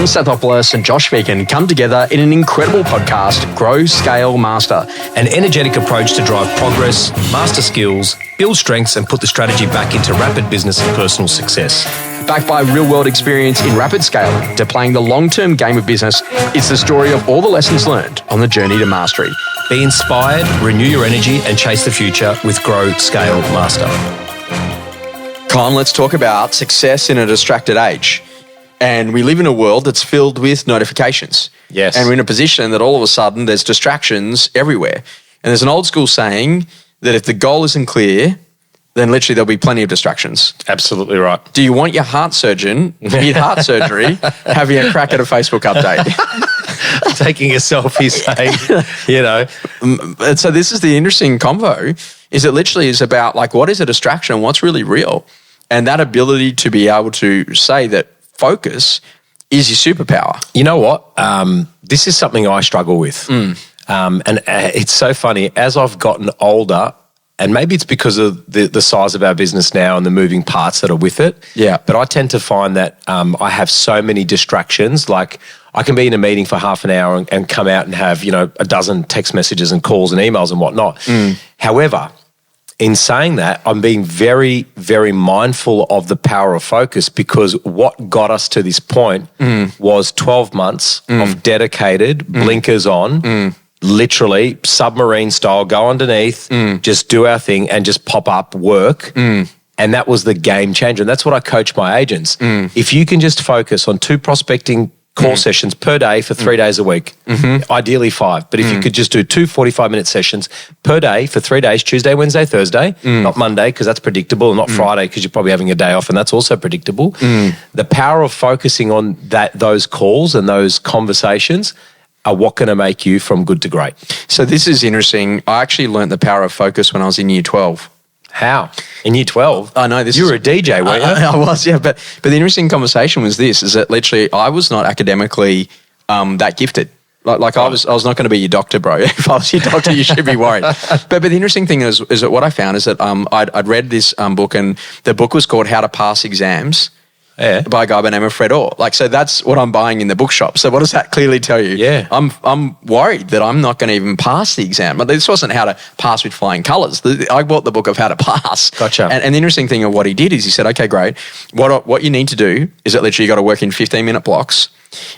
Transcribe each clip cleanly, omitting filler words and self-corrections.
Stathopoulos and Josh Phegan come together in an incredible podcast, Grow, Scale, Master. An energetic approach to drive progress, master skills, build strengths and put the strategy back into rapid business and personal success. Backed by real-world experience in rapid scaling to playing the long-term game of business, it's the story of all the lessons learned on the journey to mastery. Be inspired, renew your energy and chase the future with Grow, Scale, Master. Con, let's talk about success in a distracted age. And we live in a world that's filled with notifications. Yes. And we're in a position that all of a sudden there's distractions everywhere. And there's an old school saying that if the goal isn't clear, then literally there'll be plenty of distractions. Absolutely right. Do you want your heart surgeon, mid-heart surgery, having a crack at a Facebook update? Taking a selfie saying, you know. And so this is the interesting convo, is it literally is about like what is a distraction and what's really real? And that ability to be able to say that focus is your superpower. You know what? This is something I struggle with. And it's so funny. As I've gotten older, and maybe it's because of the size of our business now and the moving parts that are with it. Yeah. But I tend to find that I have so many distractions. Like I can be in a meeting for half an hour and come out and have, you know, a dozen text messages and calls and emails and whatnot. However, in saying that, I'm being very, very mindful of the power of focus, because what got us to this point was 12 months of dedicated, blinkers on, literally submarine style, go underneath, just do our thing and just pop up work. And that was the game changer. And that's what I coach my agents. If you can just focus on 2 prospecting call sessions per day for 3 days a week, ideally 5. But if you could just do 2 45-minute sessions per day for 3 days, Tuesday, Wednesday, Thursday, not Monday because that's predictable, and not Friday because you're probably having a day off and that's also predictable. The power of focusing on those calls and those conversations are what going to make you from good to great. So this is interesting. I actually learned the power of focus when I was in year 12. How? In year 12? I know. You were a DJ, weren't you? I was, yeah. But the interesting conversation was this, is that literally I was not academically that gifted. Like I was not going to be your doctor, bro. If I was your doctor, you should be worried. But the interesting thing is that what I found is that I'd read this book, and the book was called How to Pass Exams. Yeah. By a guy by the name of Fred Orr. Like, so that's what I'm buying in the bookshop. So what does that clearly tell you? Yeah. I'm worried that I'm not going to even pass the exam. But this wasn't how to pass with flying colours. I bought the book of how to pass. Gotcha. And the interesting thing of what he did is he said, okay, great. What you need to do is that literally you got to work in 15-minute blocks,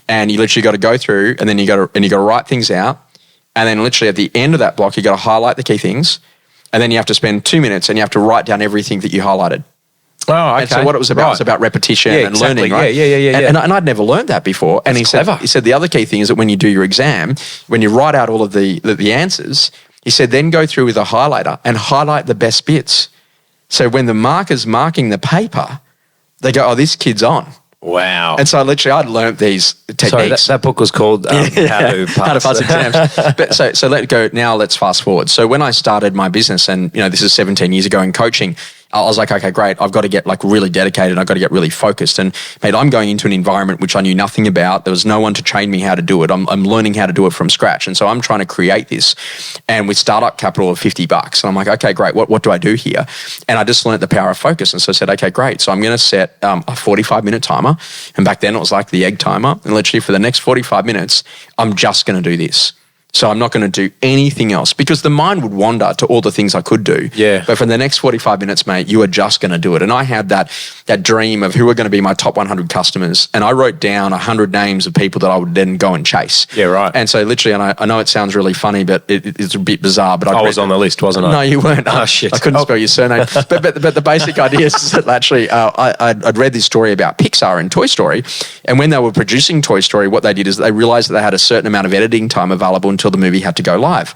and you literally got to go through, and then you got to write things out, and then literally at the end of that block you got to highlight the key things, and then you have to spend 2 minutes and you have to write down everything that you highlighted. Oh, okay. And so what it was about was about repetition and exactly. learning, right? Yeah. And I'd never learned that before. And he said the other key thing is that when you do your exam, when you write out all of the answers, he said then go through with a highlighter and highlight the best bits. So when the marker's marking the paper, they go, oh, this kid's on. Wow. And so literally I'd learnt these techniques. So that book was called How to Pass Exams. But so let's fast forward. So when I started my business, and you know, this is 17 years ago in coaching, I was like, okay, great. I've got to get like really dedicated. I've got to get really focused. And mate, I'm going into an environment which I knew nothing about. There was no one to train me how to do it. I'm learning how to do it from scratch. And so I'm trying to create this, and with startup capital of $50. And I'm like, okay, great. What do I do here? And I just learned the power of focus. And so I said, okay, great. So I'm going to set a 45-minute timer. And back then it was like the egg timer. And literally for the next 45 minutes, I'm just going to do this. So I'm not going to do anything else, because the mind would wander to all the things I could do. Yeah. But for the next 45 minutes, mate, you are just going to do it. And I had that dream of who are going to be my top 100 customers. And I wrote down 100 names of people that I would then go and chase. Yeah, right. And so literally, and I know it sounds really funny, but it's a bit bizarre. But I was on the list, wasn't I? No, you weren't. Oh, shit. I couldn't spell your surname. But the basic idea is that actually I'd read this story about Pixar and Toy Story. And when they were producing Toy Story, what they did is they realized that they had a certain amount of editing time available until the movie had to go live.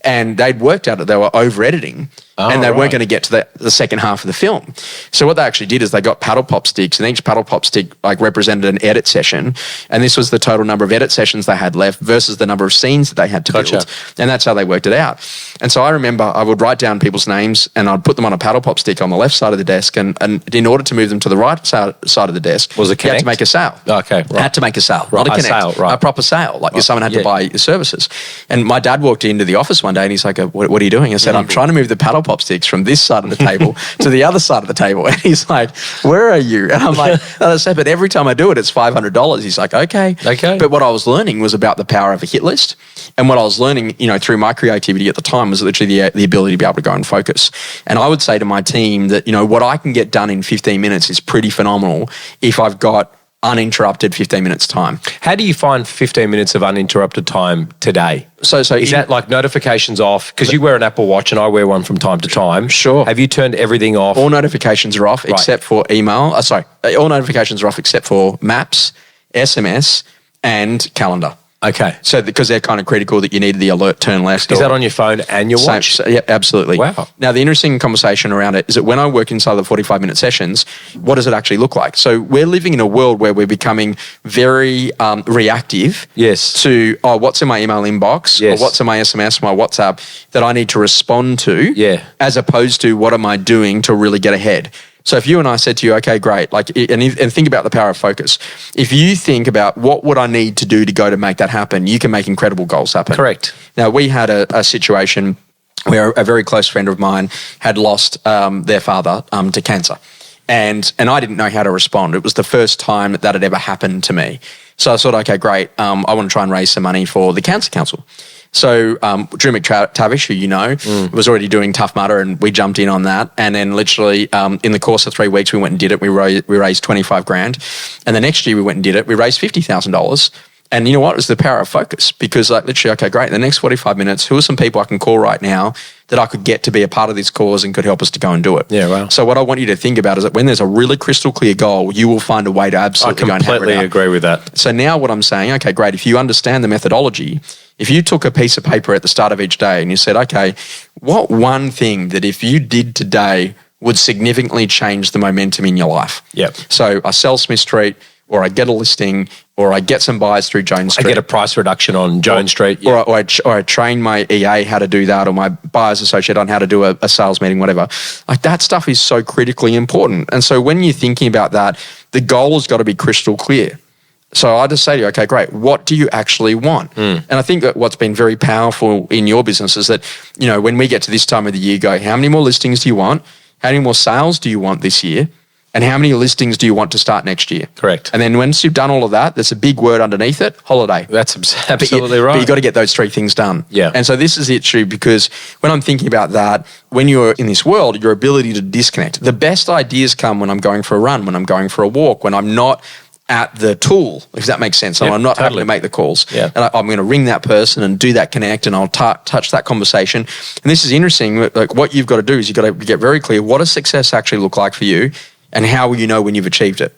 And they'd worked out that they were over editing. And they weren't going to get to the second half of the film. So what they actually did is they got paddle pop sticks, and each paddle pop stick like represented an edit session. And this was the total number of edit sessions they had left versus the number of scenes that they had to build. And that's how they worked it out. And so I remember I would write down people's names and I'd put them on a paddle pop stick on the left side of the desk. And in order to move them to the right side of the desk, was it you had to make a sale. Okay, right. Had to make a sale, right. not a connect. Sale, right. A proper sale. Like someone had to buy your services. And my dad walked into the office one day and he's like, what are you doing? I said, I'm trying to move the paddle Lollipop sticks from this side of the table to the other side of the table. And he's like, where are you? And I'm like, but every time I do it, it's $500. He's like, okay. But what I was learning was about the power of a hit list. And what I was learning, through my creativity at the time was literally the ability to be able to go and focus. And I would say to my team that, what I can get done in 15 minutes is pretty phenomenal if I've got uninterrupted 15 minutes time. How do you find 15 minutes of uninterrupted time today? So is that like notifications off? Because you wear an Apple Watch and I wear one from time to time. Sure. Have you turned everything off? All notifications are off except for email. All notifications are off except for Maps, SMS, and calendar. Okay. So because they're kind of critical that you need the alert turn left. Is that on your phone and your watch? Yeah, absolutely. Wow. Now, the interesting conversation around it is that when I work inside the 45-minute sessions, what does it actually look like? So we're living in a world where we're becoming very reactive to, what's in my email inbox or what's in my SMS, my WhatsApp that I need to respond to as opposed to what am I doing to really get ahead. So if you and I said to you, okay, great, and think about the power of focus. If you think about what would I need to do to go to make that happen, you can make incredible goals happen. Correct. Now, we had a situation where a very close friend of mine had lost their father to cancer. And I didn't know how to respond. It was the first time that had ever happened to me. So I thought, okay, great, I want to try and raise some money for the Cancer Council. So Drew McTavish, who you know, was already doing Tough Mudder, and we jumped in on that. And then literally in the course of 3 weeks, we went and did it. We raised $25,000. And the next year we went and did it. We raised $50,000. And you know what? It was the power of focus because literally, okay, great. The next 45 minutes, who are some people I can call right now that I could get to be a part of this cause and could help us to go and do it? Yeah, wow. So what I want you to think about is that when there's a really crystal clear goal, you will find a way to absolutely go and hammer it out. I completely agree with that. So now what I'm saying, okay, great. If you understand the methodology, if you took a piece of paper at the start of each day and you said, okay, what one thing that if you did today would significantly change the momentum in your life? Yep. So I sell Smith Street, or I get a listing, or I get some buyers through Jones Street. I get a price reduction on Jones Street. Yeah. Or I train my EA how to do that, or my buyer's associate on how to do a sales meeting, whatever. Like that stuff is so critically important. And so when you're thinking about that, the goal has got to be crystal clear. So I just say to you, okay, great, what do you actually want? And I think that what's been very powerful in your business is that, when we get to this time of the year, go, how many more listings do you want? How many more sales do you want this year? And how many listings do you want to start next year? Correct. And then once you've done all of that, there's a big word underneath it, holiday. That's absolutely right. But you've got to get those 3 things done. Yeah. And so this is the issue because when I'm thinking about that, when you're in this world, your ability to disconnect. The best ideas come when I'm going for a run, when I'm going for a walk, when I'm not at the tool, if that makes sense. So I'm not having to make the calls. Yeah. And I'm going to ring that person and do that connect and I'll touch that conversation. And this is interesting. Like what you've got to do is you've got to get very clear, what does success actually look like for you? And how will you know when you've achieved it?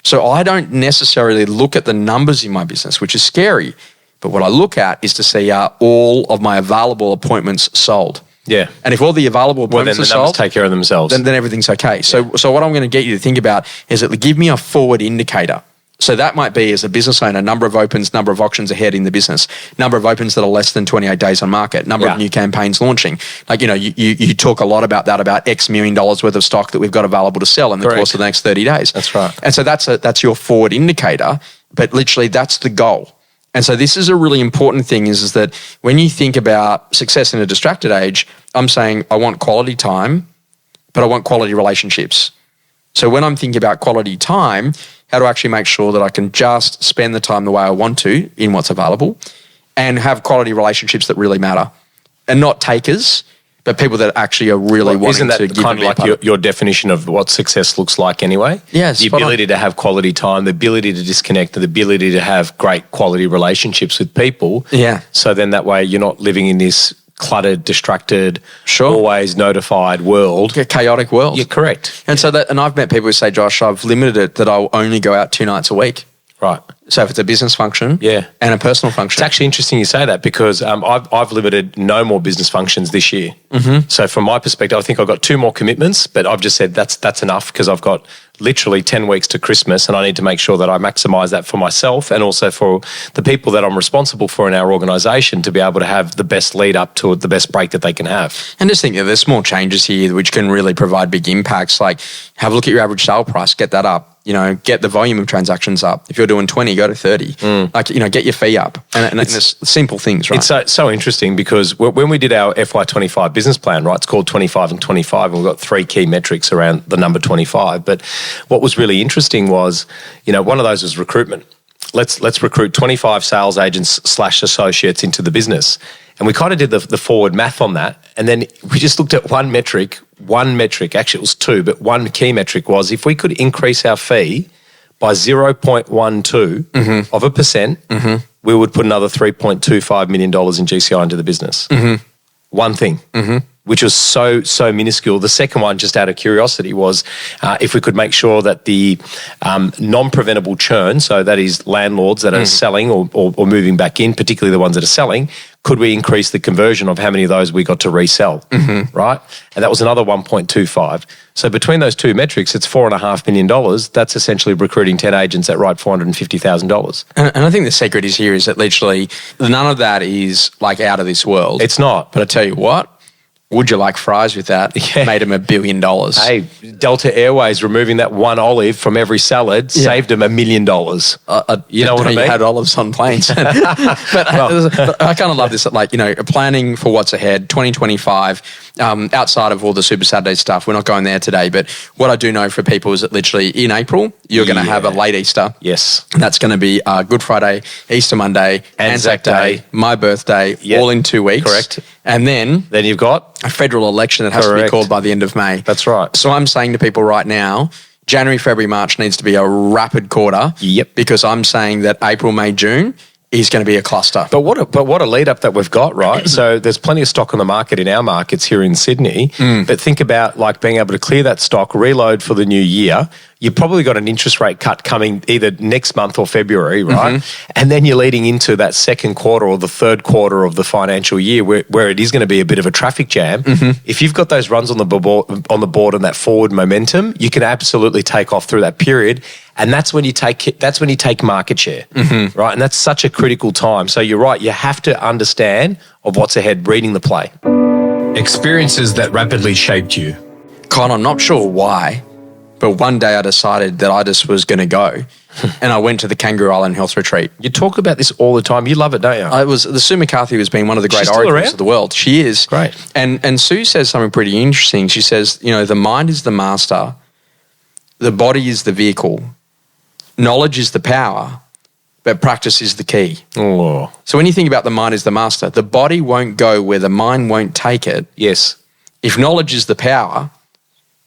So I don't necessarily look at the numbers in my business, which is scary. But what I look at is to see are all of my available appointments sold? Yeah. And if all the available appointments then the are numbers sold, take care of themselves. Then everything's okay. So what I'm going to get you to think about is that give me a forward indicator. So that might be, as a business owner, number of opens, number of auctions ahead in the business, number of opens that are less than 28 days on market, number of new campaigns launching. Like, you talk a lot about that, about X million dollars worth of stock that we've got available to sell in the course of the next 30 days. That's right. And so that's your forward indicator, but literally that's the goal. And so this is a really important thing is that when you think about success in a distracted age, I'm saying I want quality time, but I want quality relationships. So when I'm thinking about quality time, how do I actually make sure that I can just spend the time the way I want to in what's available and have quality relationships that really matter and not takers, but people that actually are really wanting to give Isn't that kind of like your definition of what success looks like anyway? Yes. The ability to have quality time, the ability to disconnect, the ability to have great quality relationships with people. Yeah. So then that way you're not living in this cluttered, distracted, always notified world. A chaotic world. You're correct. And and I've met people who say, Josh, I've limited it that I'll only go out 2 nights a week. Right. So if it's a business function and a personal function. It's actually interesting you say that because I've limited no more business functions this year. Mm-hmm. So from my perspective, I think I've got 2 more commitments, but I've just said that's enough because I've got literally 10 weeks to Christmas, and I need to make sure that I maximise that for myself and also for the people that I'm responsible for in our organisation to be able to have the best lead up to it, the best break that they can have. And just think that there's small changes here which can really provide big impacts. Like have a look at your average sale price, get that up. Get the volume of transactions up. If you're doing 20, go to 30. Get your fee up. And it's simple things, right? It's so interesting because when we did our FY25 business plan, right, it's called 25 and 25, and we've got 3 key metrics around the number 25. But what was really interesting was, one of those was recruitment. Let's recruit 25 sales agents / associates into the business. And we kind of did the forward math on that. And then we just looked at one metric, actually it was 2, but one key metric was if we could increase our fee by 0.12 of a percent, we would put another $3.25 million in GCI into the business. One thing, which was so minuscule. The second one, just out of curiosity, was if we could make sure that the non-preventable churn, so that is landlords that are selling or moving back in, particularly the ones that are selling, could we increase the conversion of how many of those we got to resell, right? And that was another 1.25. So between those two metrics, it's $4.5 million. That's essentially recruiting 10 agents that write $450,000. And I think the secret is here is that literally none of that is like out of this world. It's not. But I tell you what, would you like fries with that? Yeah. Made them $1 billion. Hey, Delta Airways removing that one olive from every salad saved them $1 million. You know what I mean? You had olives on planes. but I kind of love this, planning for what's ahead, 2025, outside of all the Super Saturday stuff. We're not going there today, but what I do know for people is that literally in April, you're going to have a late Easter. Yes. And that's going to be Good Friday, Easter Monday, Anzac Day, my birthday, all in 2 weeks. Correct. And then you've got a federal election that has to be called by the end of May. That's right. So I'm saying to people right now, January, February, March needs to be a rapid quarter. Yep. Because I'm saying that April, May, June is going to be a cluster. But what a lead up that we've got, right? So there's plenty of stock on the market in our markets here in Sydney. But think about being able to clear that stock, reload for the new year. You've probably got an interest rate cut coming either next month or February, right? And then you're leading into that second quarter or the third quarter of the financial year where it is going to be a bit of a traffic jam. If you've got those runs on the board and that forward momentum, you can absolutely take off through that period. And that's when you take market share, right? And that's such a critical time. So you're right, you have to understand of what's ahead, reading the play. Experiences that rapidly shaped you. Con, I'm not sure why, but one day I decided that I just was going to go. And I went to the Kangaroo Island Health Retreat. You talk about this all the time. You love it, don't you? Sue McCarthy has been one of the great oracles of the world. She is. Great. And Sue says something pretty interesting. She says, the mind is the master, the body is the vehicle, knowledge is the power, but practice is the key. Oh. So when you think about the mind is the master, the body won't go where the mind won't take it. Yes. If knowledge is the power,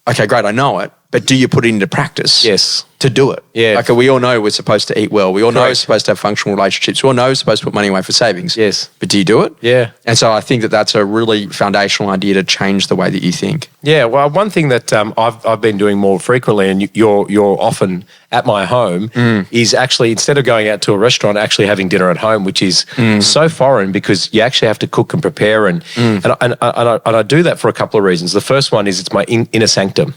okay, great, I know it, but do you put it into practice? Yes. To do it. Yeah. Like we all know we're supposed to eat well. We all know we're supposed to have functional relationships. We all know we're supposed to put money away for savings. Yes. But do you do it? Yeah. And so I think that that's a really foundational idea to change the way that you think. Yeah. Well, one thing that I've been doing more frequently, and you're often at my home, is actually instead of going out to a restaurant, actually having dinner at home, which is so foreign because you actually have to cook and prepare, and I do that for a couple of reasons. The first one is it's my inner sanctum.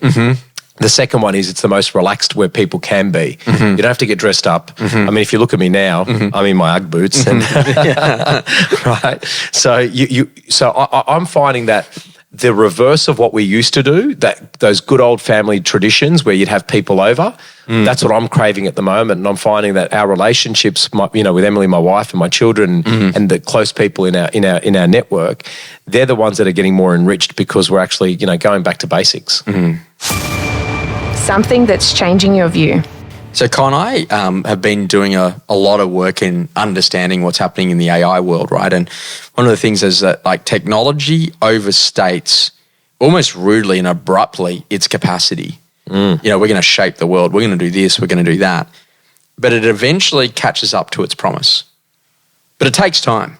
The second one is it's the most relaxed where people can be. You don't have to get dressed up. I mean, if you look at me now, I'm in my Ugg boots, and right. So I'm finding that the reverse of what we used to do, that those good old family traditions where you'd have people over, that's what I'm craving at the moment. And I'm finding that our relationships, with Emily, my wife, and my children, and the close people in our network, they're the ones that are getting more enriched because we're actually going back to basics. Something that's changing your view. So, Con, I have been doing a lot of work in understanding what's happening in the AI world, right? And one of the things is that technology overstates almost rudely and abruptly its capacity. We're going to shape the world. We're going to do this. We're going to do that. But it eventually catches up to its promise. But it takes time.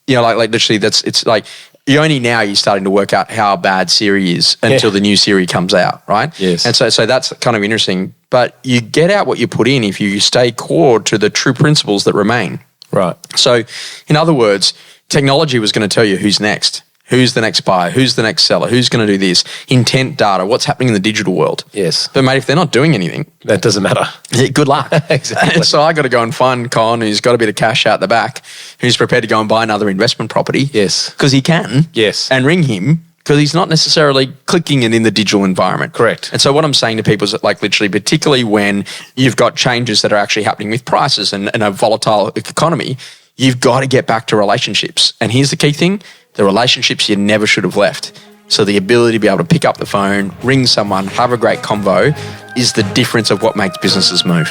Literally, it's like you only now you're starting to work out how bad Siri is until the new Siri comes out, right? Yes. And so that's kind of interesting. But you get out what you put in if you stay core to the true principles that remain. Right. So, in other words, technology was going to tell you who's next. Who's the next buyer? Who's the next seller? Who's going to do this? Intent data. What's happening in the digital world? Yes. But mate, if they're not doing anything, That doesn't matter. good luck. Exactly. And so I got to go and find Con, who's got a bit of cash out the back, who's prepared to go and buy another investment property. Yes. Because he can. Yes. And ring him because he's not necessarily clicking it in the digital environment. Correct. And so what I'm saying to people is that, like, literally, particularly when you've got changes that are actually happening with prices and a volatile economy, you've got to get back to relationships. And here's the key thing. The relationships you never should have left. So the ability to be able to pick up the phone, ring someone, have a great convo is the difference of what makes businesses move.